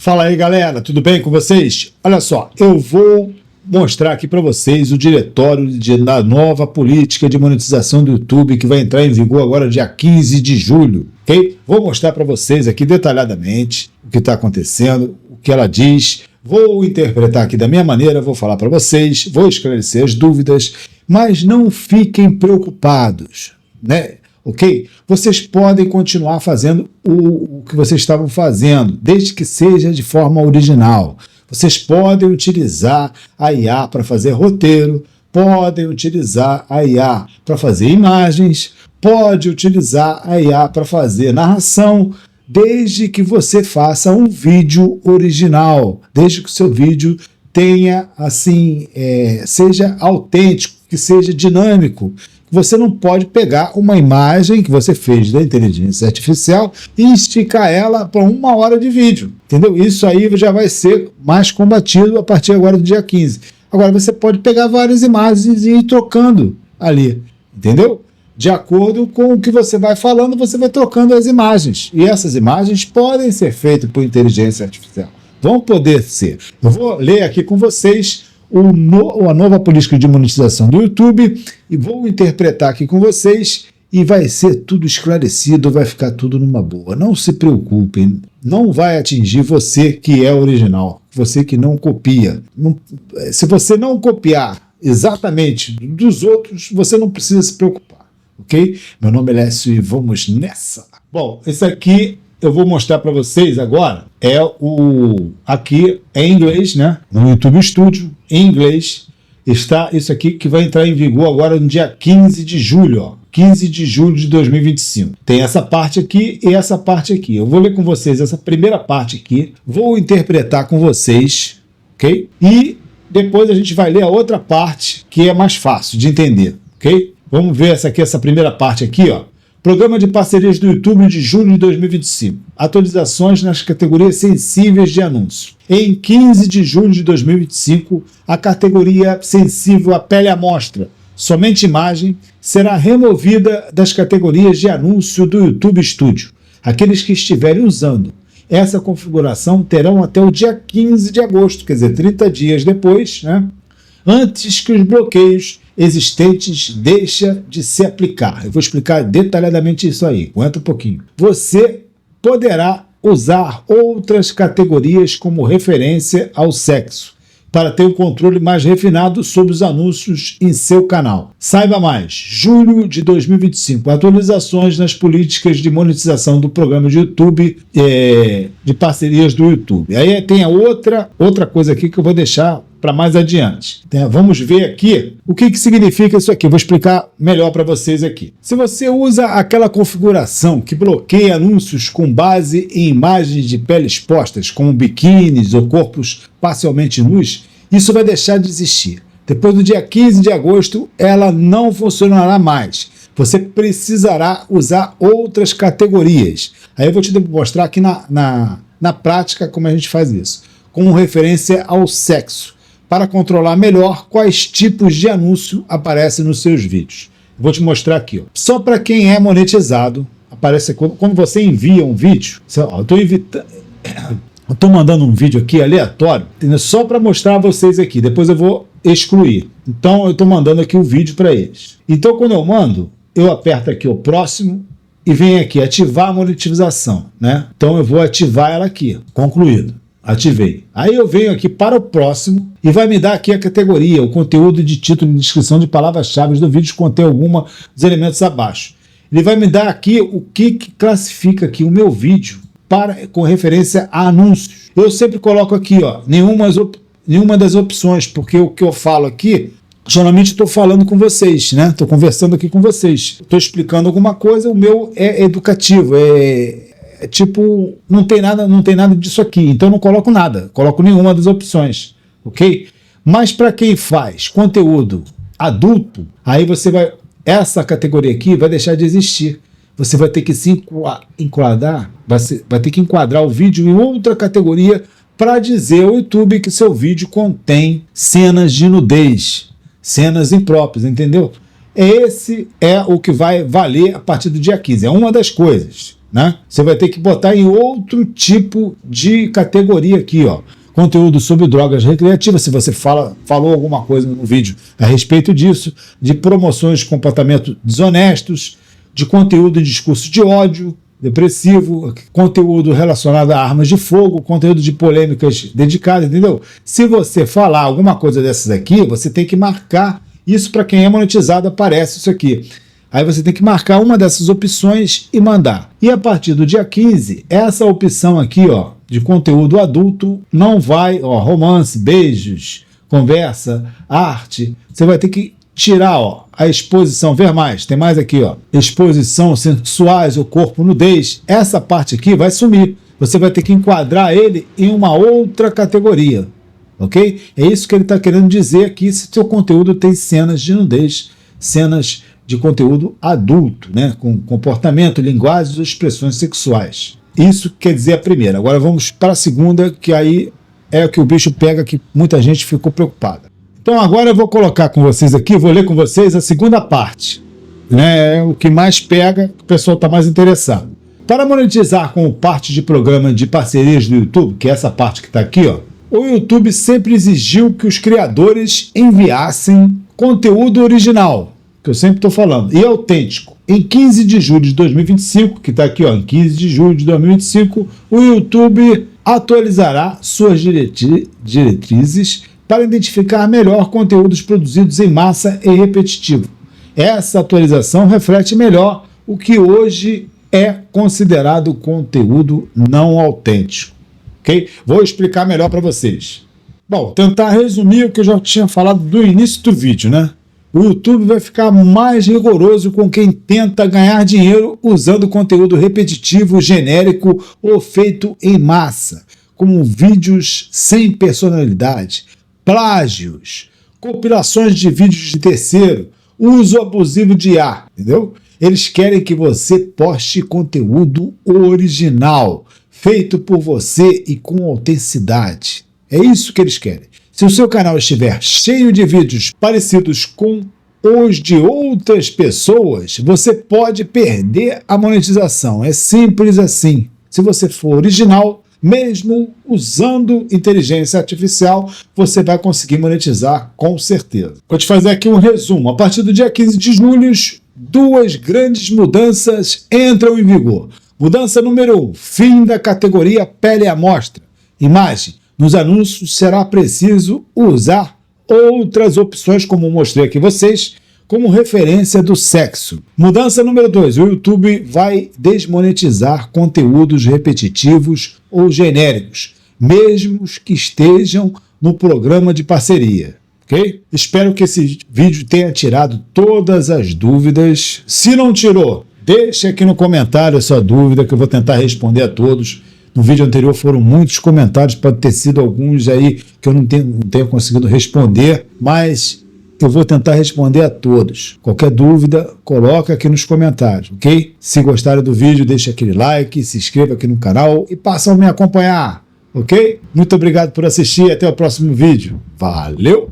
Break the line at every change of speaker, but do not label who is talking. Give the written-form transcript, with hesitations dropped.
Fala aí, galera, tudo bem com vocês? Olha só, eu vou mostrar aqui para vocês o diretório da nova política de monetização do YouTube que vai entrar em vigor agora dia 15 de julho, ok? Vou mostrar para vocês aqui detalhadamente o que está acontecendo, o que ela diz, vou interpretar aqui da minha maneira, vou falar para vocês, vou esclarecer as dúvidas, mas não fiquem preocupados, né? Ok? Vocês podem continuar fazendo o que vocês estavam fazendo, desde que seja de forma original. Vocês podem utilizar a IA para fazer roteiro, podem utilizar a IA para fazer imagens, pode utilizar a IA para fazer narração, desde que você faça um vídeo original, desde que o seu vídeo tenha, assim, seja autêntico, que seja dinâmico. Você não pode pegar uma imagem que você fez da inteligência artificial e esticar ela para 1 hora de vídeo, entendeu? Isso aí já vai ser mais combatido a partir agora do dia 15. Agora você pode pegar várias imagens e ir trocando ali, entendeu? De acordo com o que você vai falando, você vai trocando as imagens. E essas imagens podem ser feitas por inteligência artificial. Vão poder ser. Eu vou ler aqui com vocês a nova política de monetização do YouTube e vou interpretar aqui com vocês e vai ser tudo esclarecido, vai ficar tudo numa boa. Não se preocupem, não vai atingir você que é original, você que não copia. Se você não copiar exatamente dos outros, você não precisa se preocupar, ok? Meu nome é Lécio e vamos nessa. Bom, esse aqui eu vou mostrar para vocês agora, aqui é em inglês, né? No YouTube Studio, em inglês, está isso aqui que vai entrar em vigor agora no dia 15 de julho, ó. 15 de julho de 2025. Tem essa parte aqui e essa parte aqui. Eu vou ler com vocês essa primeira parte aqui, vou interpretar com vocês, ok? E depois a gente vai ler a outra parte, que é mais fácil de entender, ok? Vamos ver essa primeira parte aqui, ó. Programa de parcerias do YouTube de julho de 2025. Atualizações nas categorias sensíveis de anúncio. Em 15 de julho de 2025, a categoria sensível à pele à mostra, somente imagem, será removida das categorias de anúncio do YouTube Studio. Aqueles que estiverem usando essa configuração terão até o dia 15 de agosto, quer dizer, 30 dias depois, né? Antes que os bloqueios existentes deixem de se aplicar. Eu vou explicar detalhadamente isso aí, aguenta um pouquinho. Você poderá usar outras categorias como referência ao sexo, para ter um controle mais refinado sobre os anúncios em seu canal. Saiba mais, julho de 2025, atualizações nas políticas de monetização do programa de YouTube, de parcerias do YouTube. Aí tem a outra coisa aqui que eu vou deixar para mais adiante. Vamos ver aqui o que significa isso aqui. Eu vou explicar melhor para vocês aqui. Se você usa aquela configuração que bloqueia anúncios com base em imagens de pele expostas, como biquínis ou corpos parcialmente nus, isso vai deixar de existir. Depois do dia 15 de agosto, ela não funcionará mais. Você precisará usar outras categorias. Aí eu vou te mostrar aqui na prática como a gente faz isso. Com referência ao sexo, para controlar melhor quais tipos de anúncio aparecem nos seus vídeos. Vou te mostrar aqui, ó. Só para quem é monetizado, aparece quando você envia um vídeo. Eu estou mandando um vídeo aqui aleatório, só para mostrar a vocês aqui, depois eu vou excluir. Então eu estou mandando aqui o vídeo para eles. Então quando eu mando, eu aperto aqui o próximo e venho aqui ativar a monetização, né? Então eu vou ativar ela aqui, concluído. Ativei. Aí eu venho aqui para o próximo e vai me dar aqui a categoria, o conteúdo de título e descrição de palavras-chave do vídeo contém alguma dos elementos abaixo. Ele vai me dar aqui o que classifica aqui o meu vídeo com referência a anúncios. Eu sempre coloco aqui, ó, nenhuma das opções, porque o que eu falo aqui, geralmente estou falando com vocês, né? Estou conversando aqui com vocês. Estou explicando alguma coisa, o meu é educativo, tipo, não tem nada disso aqui, então não coloco nada, coloco nenhuma das opções, ok? Mas para quem faz conteúdo adulto, aí essa categoria aqui vai deixar de existir. Você vai ter que se enquadrar, vai ter que enquadrar o vídeo em outra categoria para dizer ao YouTube que seu vídeo contém cenas de nudez, cenas impróprias, entendeu? Esse é o que vai valer a partir do dia 15, é uma das coisas. né? Você vai ter que botar em outro tipo de categoria aqui, ó. Conteúdo sobre drogas recreativas, se você falou alguma coisa no vídeo a respeito disso, de promoções de comportamentos desonestos, de conteúdo e discurso de ódio, depressivo, conteúdo relacionado a armas de fogo, conteúdo de polêmicas dedicadas, entendeu? Se você falar alguma coisa dessas aqui, você tem que marcar isso. Para quem é monetizado, aparece isso aqui. Aí você tem que marcar uma dessas opções e mandar. E a partir do dia 15, essa opção aqui, ó, de conteúdo adulto, não vai, ó, romance, beijos, conversa, arte, você vai ter que tirar, ó, a exposição, ver mais, tem mais aqui, ó, exposição sensuais, o corpo, nudez, essa parte aqui vai sumir. Você vai ter que enquadrar ele em uma outra categoria, ok? É isso que ele está querendo dizer aqui, se seu conteúdo tem cenas de nudez, cenas de conteúdo adulto, né, com comportamento, linguagens ou expressões sexuais. Isso quer dizer a primeira. Agora vamos para a segunda, que aí é o que o bicho pega, que muita gente ficou preocupada. Então agora eu vou colocar com vocês aqui, vou ler com vocês a segunda parte, né, é o que mais pega, o pessoal está mais interessado. Para monetizar como parte de programa de parcerias do YouTube, que é essa parte que está aqui, ó, o YouTube sempre exigiu que os criadores enviassem conteúdo original, que eu sempre estou falando, e autêntico. Em 15 de julho de 2025, que está aqui, ó, em 15 de julho de 2025, o YouTube atualizará suas diretrizes para identificar melhor conteúdos produzidos em massa e repetitivo. Essa atualização reflete melhor o que hoje é considerado conteúdo não autêntico. Ok? Vou explicar melhor para vocês. Bom, tentar resumir o que eu já tinha falado do início do vídeo, né? O YouTube vai ficar mais rigoroso com quem tenta ganhar dinheiro usando conteúdo repetitivo, genérico ou feito em massa, como vídeos sem personalidade, plágios, compilações de vídeos de terceiro, uso abusivo de IA, entendeu? Eles querem que você poste conteúdo original, feito por você e com autenticidade. É isso que eles querem. Se o seu canal estiver cheio de vídeos parecidos com os de outras pessoas, você pode perder a monetização. É simples assim. Se você for original, mesmo usando inteligência artificial, você vai conseguir monetizar com certeza. Vou te fazer aqui um resumo. A partir do dia 15 de julho, duas grandes mudanças entram em vigor. Mudança número 1, fim da categoria pele à mostra. Imagem. Nos anúncios será preciso usar outras opções, como mostrei aqui vocês, como referência do sexo. Mudança número 2, o YouTube vai desmonetizar conteúdos repetitivos ou genéricos, mesmo que estejam no programa de parceria. Ok? Espero que esse vídeo tenha tirado todas as dúvidas. Se não tirou, deixe aqui no comentário a sua dúvida, que eu vou tentar responder a todos. No vídeo anterior foram muitos comentários, pode ter sido alguns aí que eu não tenho conseguido responder, mas eu vou tentar responder a todos. Qualquer dúvida, coloca aqui nos comentários, ok? Se gostaram do vídeo, deixa aquele like, se inscreva aqui no canal e passam a me acompanhar, ok? Muito obrigado por assistir e até o próximo vídeo. Valeu!